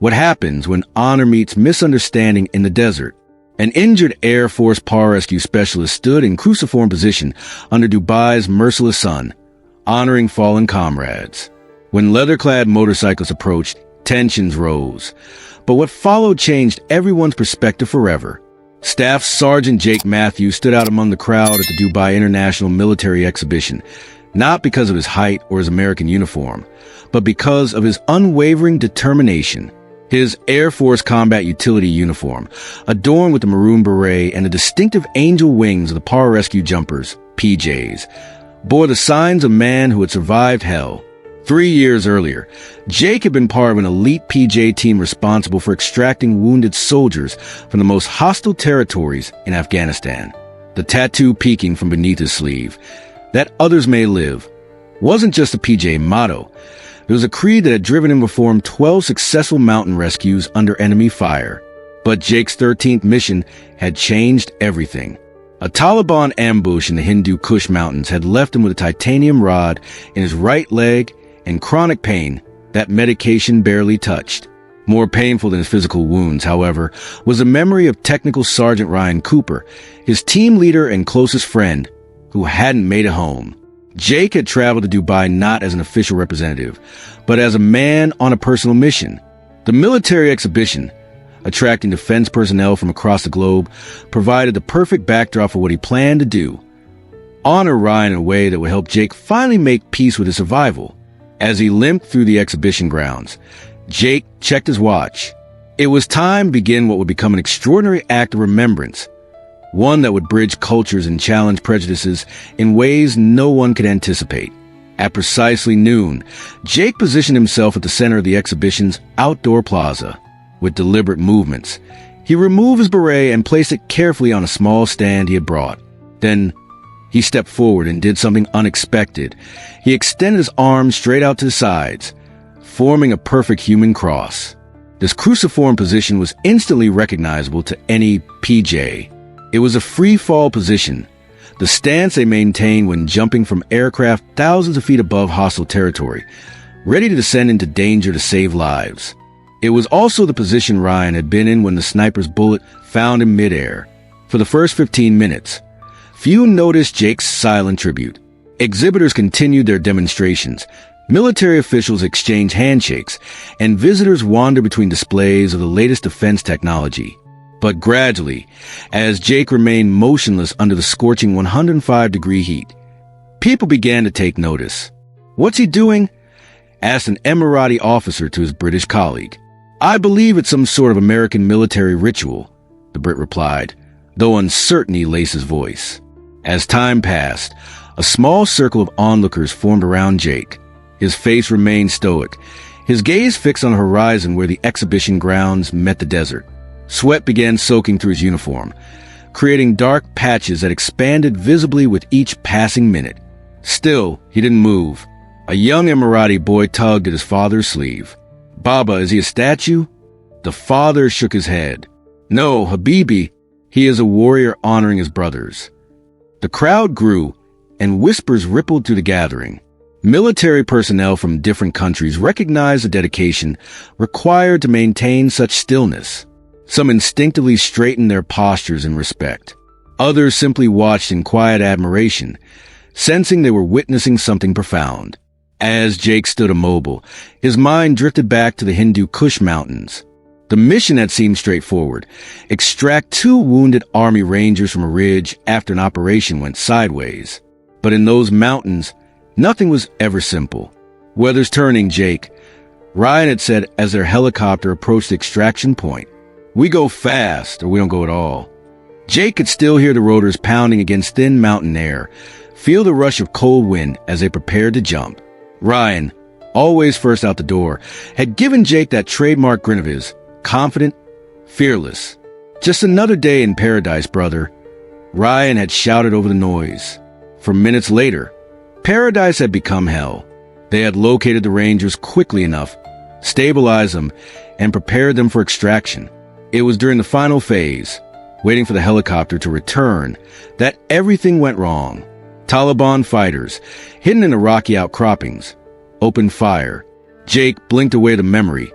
What happens when honor meets misunderstanding in the desert? An injured Air Force Pararescue specialist stood in cruciform position under Dubai's merciless sun, honoring fallen comrades. When leather-clad motorcyclists approached, tensions rose. But what followed changed everyone's perspective forever. Staff Sergeant Jake Matthews stood out among the crowd at the Dubai International Military Exhibition, not because of his height or his American uniform, but because of his unwavering determination. His Air Force Combat Utility uniform, adorned with the maroon beret and the distinctive angel wings of the Pararescue jumpers, PJs, bore the signs of man who had survived hell. 3 years earlier, Jake had been part of an elite PJ team responsible for extracting wounded soldiers from the most hostile territories in Afghanistan. The tattoo peeking from beneath his sleeve, "That others may live," wasn't just a PJ motto. It was a creed that had driven him to perform 12 successful mountain rescues under enemy fire. But Jake's 13th mission had changed everything. A Taliban ambush in the Hindu Kush Mountains had left him with a titanium rod in his right leg and chronic pain that medication barely touched. More painful than his physical wounds, however, was the memory of Technical Sergeant Ryan Cooper, his team leader and closest friend, who hadn't made it home. Jake had traveled to Dubai not as an official representative, but as a man on a personal mission. The military exhibition, attracting defense personnel from across the globe, provided the perfect backdrop for what he planned to do: honor Ryan in a way that would help Jake finally make peace with his survival. As he limped through the exhibition grounds, Jake checked his watch. It was time to begin what would become an extraordinary act of remembrance, one that would bridge cultures and challenge prejudices in ways no one could anticipate. At precisely noon, Jake positioned himself at the center of the exhibition's outdoor plaza. With deliberate movements, he removed his beret and placed it carefully on a small stand he had brought. Then, he stepped forward and did something unexpected. He extended his arms straight out to the sides, forming a perfect human cross. This cruciform position was instantly recognizable to any PJ. It was a free-fall position, the stance they maintained when jumping from aircraft thousands of feet above hostile territory, ready to descend into danger to save lives. It was also the position Ryan had been in when the sniper's bullet found him midair. For the first 15 minutes, few noticed Jake's silent tribute. Exhibitors continued their demonstrations, military officials exchanged handshakes, and visitors wandered between displays of the latest defense technology. But gradually, as Jake remained motionless under the scorching 105-degree heat, people began to take notice. "What's he doing?" asked an Emirati officer to his British colleague. "I believe it's some sort of American military ritual," the Brit replied, though uncertainty laced his voice. As time passed, a small circle of onlookers formed around Jake. His face remained stoic, his gaze fixed on the horizon where the exhibition grounds met the desert. Sweat began soaking through his uniform, creating dark patches that expanded visibly with each passing minute. Still, he didn't move. A young Emirati boy tugged at his father's sleeve. "Baba, is he a statue?" The father shook his head. "No, Habibi, he is a warrior honoring his brothers." The crowd grew, and whispers rippled through the gathering. Military personnel from different countries recognized the dedication required to maintain such stillness. Some instinctively straightened their postures in respect. Others simply watched in quiet admiration, sensing they were witnessing something profound. As Jake stood immobile, his mind drifted back to the Hindu Kush Mountains. The mission had seemed straightforward: extract 2 wounded army rangers from a ridge after an operation went sideways. But in those mountains, nothing was ever simple. "Weather's turning, Jake," Ryan had said as their helicopter approached the extraction point. "We go fast, or we don't go at all." Jake could still hear the rotors pounding against thin mountain air, feel the rush of cold wind as they prepared to jump. Ryan, always first out the door, had given Jake that trademark grin of his, confident, fearless. "Just another day in paradise, brother," Ryan had shouted over the noise. For minutes later, paradise had become hell. They had located the Rangers quickly enough, stabilized them, and prepared them for extraction. It was during the final phase, waiting for the helicopter to return, that everything went wrong. Taliban fighters, hidden in the rocky outcroppings, opened fire. Jake blinked away the memory,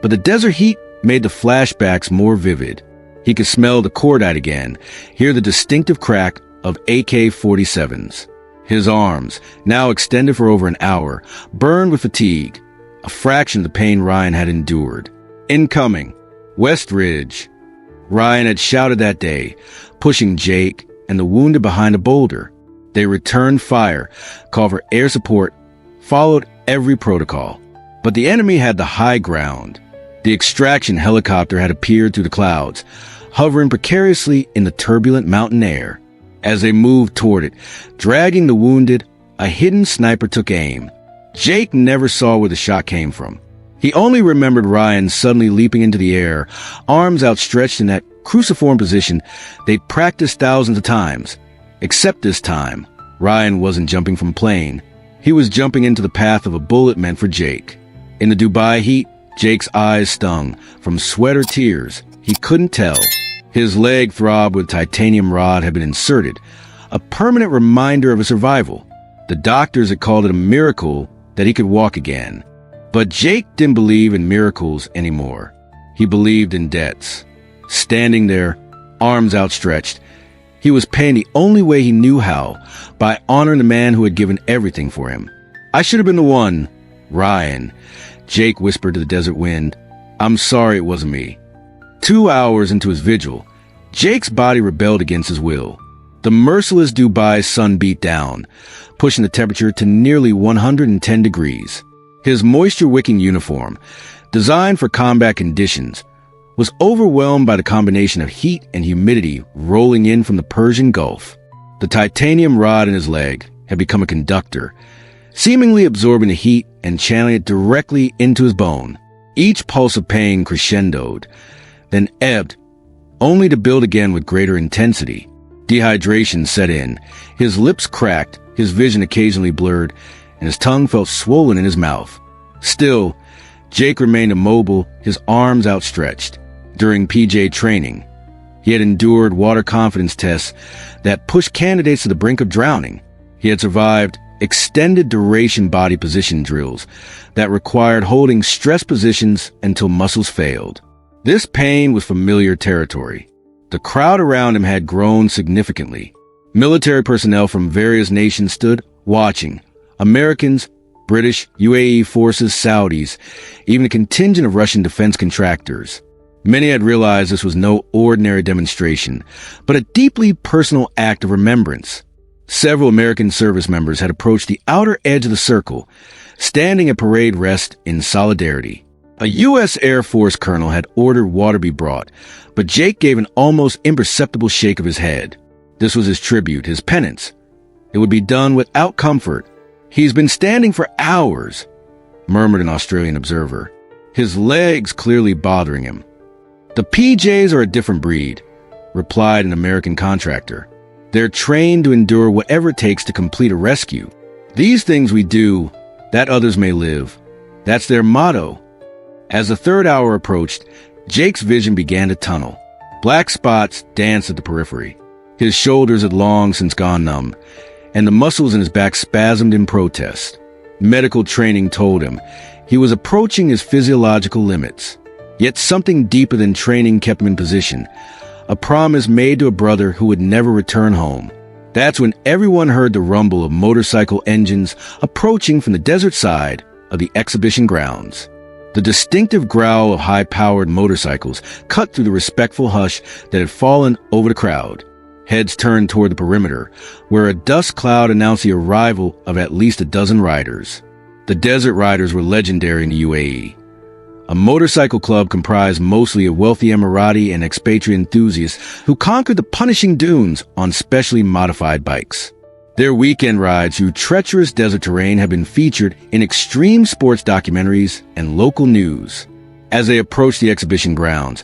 but the desert heat made the flashbacks more vivid. He could smell the cordite again, hear the distinctive crack of AK-47s. His arms, now extended for over an hour, burned with fatigue, a fraction of the pain Ryan had endured. Incoming, West Ridge. Ryan had shouted that day, pushing Jake and the wounded behind a boulder. They returned fire, called for air support, followed every protocol. But the enemy had the high ground. The extraction helicopter had appeared through the clouds, hovering precariously in the turbulent mountain air. As they moved toward it, dragging the wounded, a hidden sniper took aim. Jake never saw where the shot came from. He only remembered Ryan suddenly leaping into the air, arms outstretched in that cruciform position they'd practiced thousands of times. Except this time, Ryan wasn't jumping from a plane. He was jumping into the path of a bullet meant for Jake. In the Dubai heat, Jake's eyes stung. From sweat or tears, he couldn't tell. His leg throbbed where the titanium rod had been inserted, a permanent reminder of his survival. The doctors had called it a miracle that he could walk again. But Jake didn't believe in miracles anymore. He believed in debts. Standing there, arms outstretched, he was paying the only way he knew how, by honoring the man who had given everything for him. "I should have been the one, Ryan," Jake whispered to the desert wind. "I'm sorry it wasn't me." 2 hours into his vigil, Jake's body rebelled against his will. The merciless Dubai sun beat down, pushing the temperature to nearly 110 degrees. His moisture-wicking uniform, designed for combat conditions, was overwhelmed by the combination of heat and humidity rolling in from the Persian Gulf. The titanium rod in his leg had become a conductor, seemingly absorbing the heat and channeling it directly into his bone. Each pulse of pain crescendoed, then ebbed, only to build again with greater intensity. Dehydration set in. His lips cracked, his vision occasionally blurred, and his tongue felt swollen in his mouth. Still, Jake remained immobile, his arms outstretched. During PJ training, he had endured water confidence tests that pushed candidates to the brink of drowning. He had survived extended duration body position drills that required holding stress positions until muscles failed. This pain was familiar territory. The crowd around him had grown significantly. Military personnel from various nations stood watching. Americans, British, UAE forces, Saudis, even a contingent of Russian defense contractors. Many had realized this was no ordinary demonstration, but a deeply personal act of remembrance. Several American service members had approached the outer edge of the circle, standing at parade rest in solidarity. A U.S. Air Force colonel had ordered water be brought, but Jake gave an almost imperceptible shake of his head. This was his tribute, his penance. It would be done without comfort. "He's been standing for hours," murmured an Australian observer, his legs clearly bothering him. "The PJs are a different breed," replied an American contractor. "They're trained to endure whatever it takes to complete a rescue. These things we do, that others may live. That's their motto." As the third hour approached, Jake's vision began to tunnel. Black spots danced at the periphery. His shoulders had long since gone numb, and the muscles in his back spasmed in protest. Medical training told him he was approaching his physiological limits. Yet something deeper than training kept him in position, a promise made to a brother who would never return home. That's when everyone heard the rumble of motorcycle engines approaching from the desert side of the exhibition grounds. The distinctive growl of high-powered motorcycles cut through the respectful hush that had fallen over the crowd. Heads turned toward the perimeter, where a dust cloud announced the arrival of at least a dozen riders. The Desert Riders were legendary in the UAE. A motorcycle club comprised mostly of wealthy Emirati and expatriate enthusiasts who conquered the punishing dunes on specially modified bikes. Their weekend rides through treacherous desert terrain have been featured in extreme sports documentaries and local news. As they approached the exhibition grounds,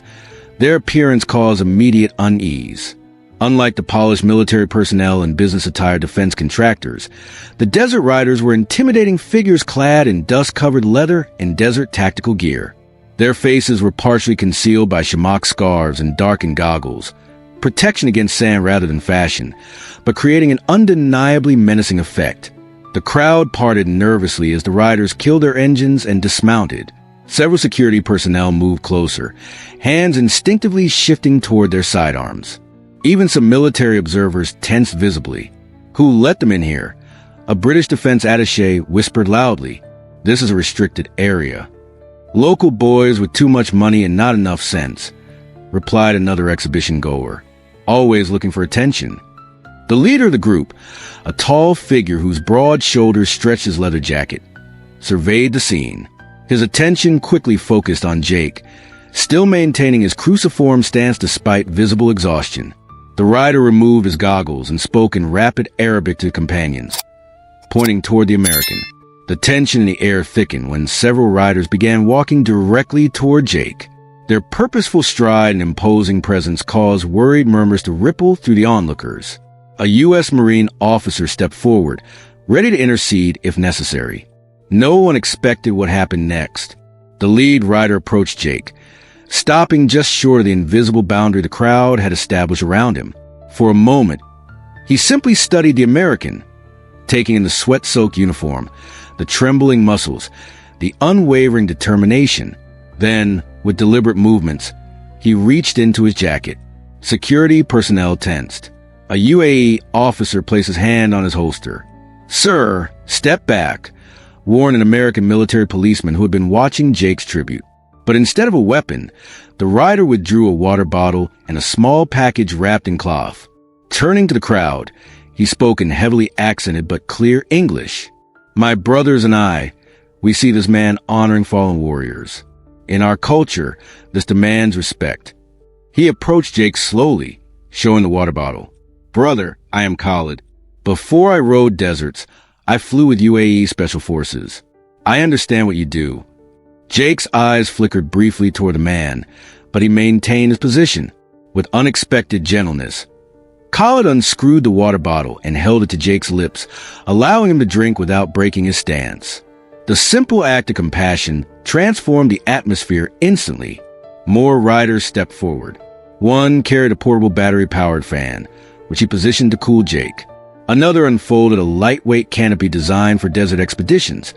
their appearance caused immediate unease. Unlike the polished military personnel and business-attire defense contractors, the Desert Riders were intimidating figures clad in dust-covered leather and desert tactical gear. Their faces were partially concealed by chamois scarves and darkened goggles, protection against sand rather than fashion, but creating an undeniably menacing effect. The crowd parted nervously as the riders killed their engines and dismounted. Several security personnel moved closer, hands instinctively shifting toward their sidearms. Even some military observers tensed visibly. "Who let them in here?" A British defense attaché whispered loudly. "This is a restricted area." "Local boys with too much money and not enough sense," replied another exhibition goer, always looking for attention. The leader of the group, a tall figure whose broad shoulders stretched his leather jacket, surveyed the scene. His attention quickly focused on Jake, still maintaining his cruciform stance despite visible exhaustion. The rider removed his goggles and spoke in rapid Arabic to companions, pointing toward the American. The tension in the air thickened when several riders began walking directly toward Jake. Their purposeful stride and imposing presence caused worried murmurs to ripple through the onlookers. A U.S. Marine officer stepped forward, ready to intercede if necessary. No one expected what happened next. The lead rider approached Jake, stopping just short of the invisible boundary the crowd had established around him. For a moment, he simply studied the American, taking in the sweat-soaked uniform, the trembling muscles, the unwavering determination. Then, with deliberate movements, he reached into his jacket. Security personnel tensed. A UAE officer placed his hand on his holster. "Sir, step back," warned an American military policeman who had been watching Jake's tribute. But instead of a weapon, the rider withdrew a water bottle and a small package wrapped in cloth. Turning to the crowd, he spoke in heavily accented but clear English. "My brothers and I, we see this man honoring fallen warriors. In our culture, this demands respect." He approached Jake slowly, showing the water bottle. "Brother, I am Khalid. Before I rode deserts, I flew with UAE Special Forces. I understand what you do." Jake's eyes flickered briefly toward the man, but he maintained his position with unexpected gentleness. Khalid unscrewed the water bottle and held it to Jake's lips, allowing him to drink without breaking his stance. The simple act of compassion transformed the atmosphere instantly. More riders stepped forward. One carried a portable battery-powered fan, which he positioned to cool Jake. Another unfolded a lightweight canopy designed for desert expeditions,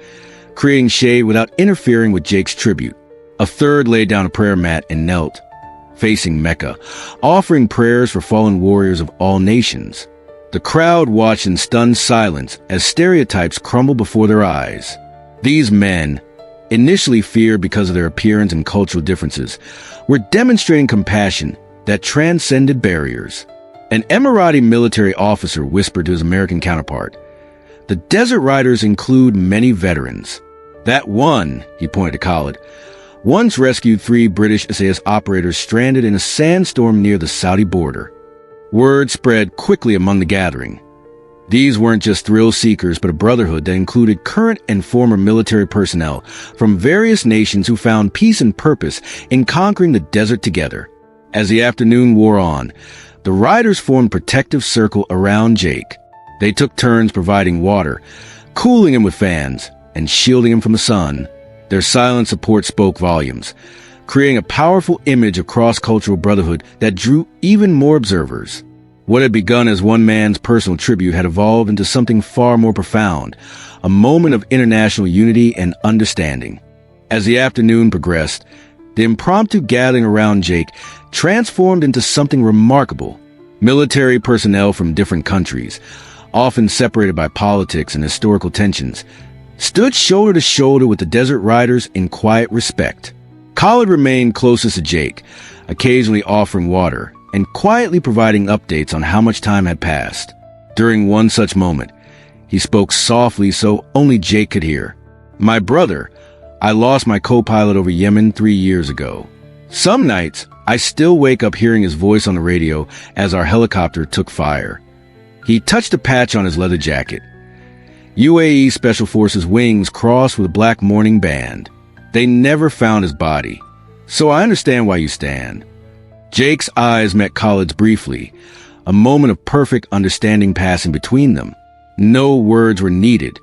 creating shade without interfering with Jake's tribute. A third laid down a prayer mat and knelt, facing Mecca, offering prayers for fallen warriors of all nations. The crowd watched in stunned silence as stereotypes crumbled before their eyes. These men, initially feared because of their appearance and cultural differences, were demonstrating compassion that transcended barriers. An Emirati military officer whispered to his American counterpart, "The desert riders include many veterans. That one," he pointed to Khalid, "once rescued 3 British SAS operators stranded in a sandstorm near the Saudi border." Word spread quickly among the gathering. These weren't just thrill-seekers, but a brotherhood that included current and former military personnel from various nations who found peace and purpose in conquering the desert together. As the afternoon wore on, the riders formed a protective circle around Jake. They took turns providing water, cooling him with fans, and shielding him from the sun. Their silent support spoke volumes, creating a powerful image of cross-cultural brotherhood that drew even more observers. What had begun as one man's personal tribute had evolved into something far more profound, a moment of international unity and understanding. As the afternoon progressed, the impromptu gathering around Jake transformed into something remarkable. Military personnel from different countries, often separated by politics and historical tensions, stood shoulder to shoulder with the desert riders in quiet respect. Khalid remained closest to Jake, occasionally offering water and quietly providing updates on how much time had passed. During one such moment, he spoke softly so only Jake could hear. "My brother, I lost my co-pilot over Yemen 3 years ago. Some nights, I still wake up hearing his voice on the radio as our helicopter took fire." He touched a patch on his leather jacket. UAE Special Forces wings crossed with a black mourning band. They never found his body. "So I understand why you stand." Jake's eyes met Khalid's briefly, a moment of perfect understanding passing between them. No words were needed.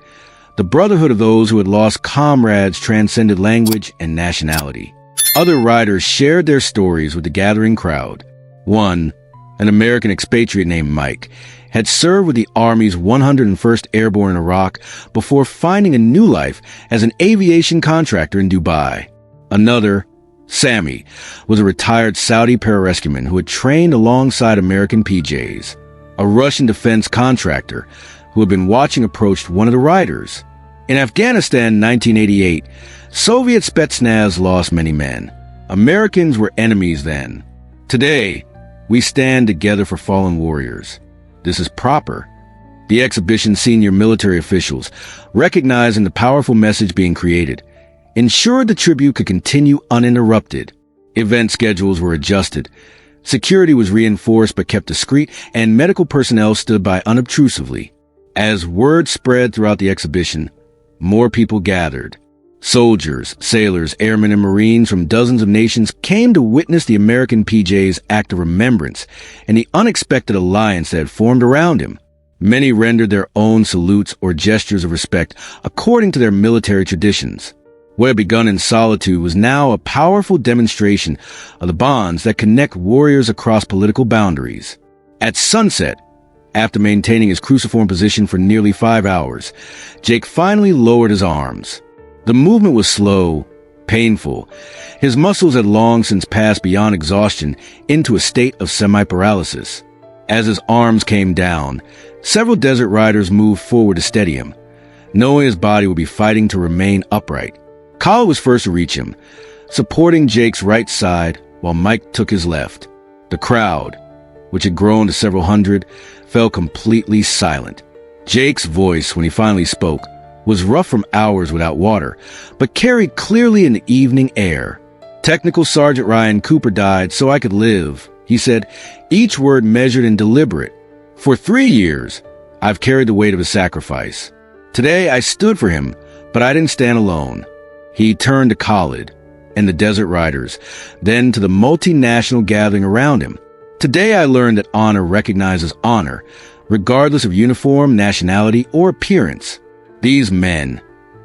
The brotherhood of those who had lost comrades transcended language and nationality. Other riders shared their stories with the gathering crowd. One, an American expatriate named Mike, had served with the Army's 101st Airborne in Iraq before finding a new life as an aviation contractor in Dubai. Another, Sammy, was a retired Saudi pararescueman who had trained alongside American PJs. A Russian defense contractor who had been watching approached one of the riders. In Afghanistan in 1988, Soviet Spetsnaz lost many men. Americans were enemies then. Today, we stand together for fallen warriors. This is proper. The exhibition's senior military officials, recognizing the powerful message being created, ensured the tribute could continue uninterrupted. Event schedules were adjusted. Security was reinforced but kept discreet, and medical personnel stood by unobtrusively. As word spread throughout the exhibition, more people gathered. Soldiers, sailors, airmen, and Marines from dozens of nations came to witness the American PJ's act of remembrance and the unexpected alliance that had formed around him. Many rendered their own salutes or gestures of respect according to their military traditions. What had begun in solitude was now a powerful demonstration of the bonds that connect warriors across political boundaries. At sunset, after maintaining his cruciform position for nearly 5 hours, Jake finally lowered his arms. The movement was slow, painful. His muscles had long since passed beyond exhaustion into a state of semi-paralysis. As his arms came down, several desert riders moved forward to steady him, knowing his body would be fighting to remain upright. Khalid was first to reach him, supporting Jake's right side while Mike took his left. The crowd, which had grown to several hundred, fell completely silent. Jake's voice, when he finally spoke, was rough from hours without water, but carried clearly in the evening air. Technical Sergeant Ryan Cooper died so I could live, he said, each word measured and deliberate. For 3 years, I've carried the weight of his sacrifice. Today, I stood for him, but I didn't stand alone. He turned to Khalid and the desert riders, then to the multinational gathering around him. Today, I learned that honor recognizes honor, regardless of uniform, nationality, or appearance. These men,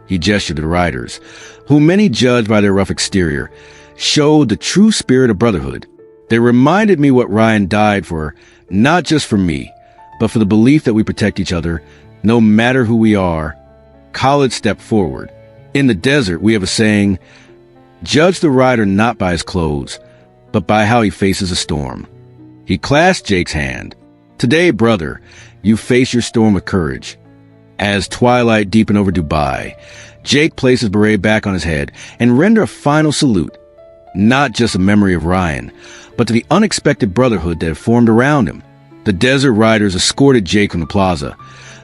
he gestured to the riders, whom many judged by their rough exterior, showed the true spirit of brotherhood. They reminded me what Ryan died for, not just for me, but for the belief that we protect each other, no matter who we are. Khalid stepped forward. In the desert, we have a saying, judge the rider not by his clothes, but by how he faces a storm. He clasped Jake's hand. Today, brother, you face your storm with courage. As twilight deepened over Dubai, Jake placed his beret back on his head and rendered a final salute, not just a memory of Ryan, but to the unexpected brotherhood that had formed around him. The desert riders escorted Jake from the plaza,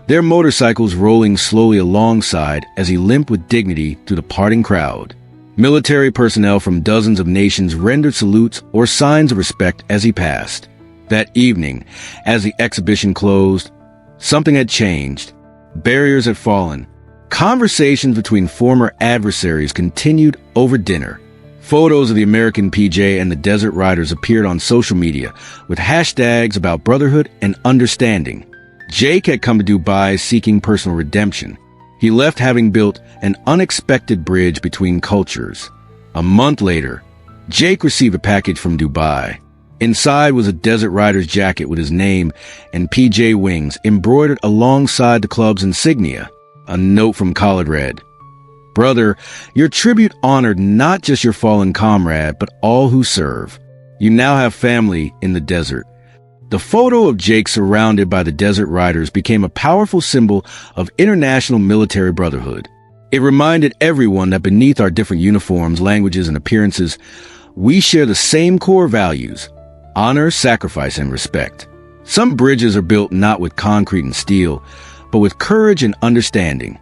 their motorcycles rolling slowly alongside as he limped with dignity through the parting crowd. Military personnel from dozens of nations rendered salutes or signs of respect as he passed. That evening, as the exhibition closed, something had changed. Barriers had fallen. Conversations between former adversaries continued over dinner. Photos of the American PJ and the desert riders appeared on social media with hashtags about brotherhood and understanding. Jake had come to Dubai seeking personal redemption. He left having built an unexpected bridge between cultures. A month later, Jake received a package from Dubai. Inside was a desert rider's jacket with his name and PJ wings embroidered alongside the club's insignia. A note from Khalid read, brother, your tribute honored not just your fallen comrade, but all who serve. You now have family in the desert. The photo of Jake surrounded by the desert riders became a powerful symbol of international military brotherhood. It reminded everyone that beneath our different uniforms, languages, and appearances, we share the same core values: honor, sacrifice, and respect. Some bridges are built not with concrete and steel, but with courage and understanding.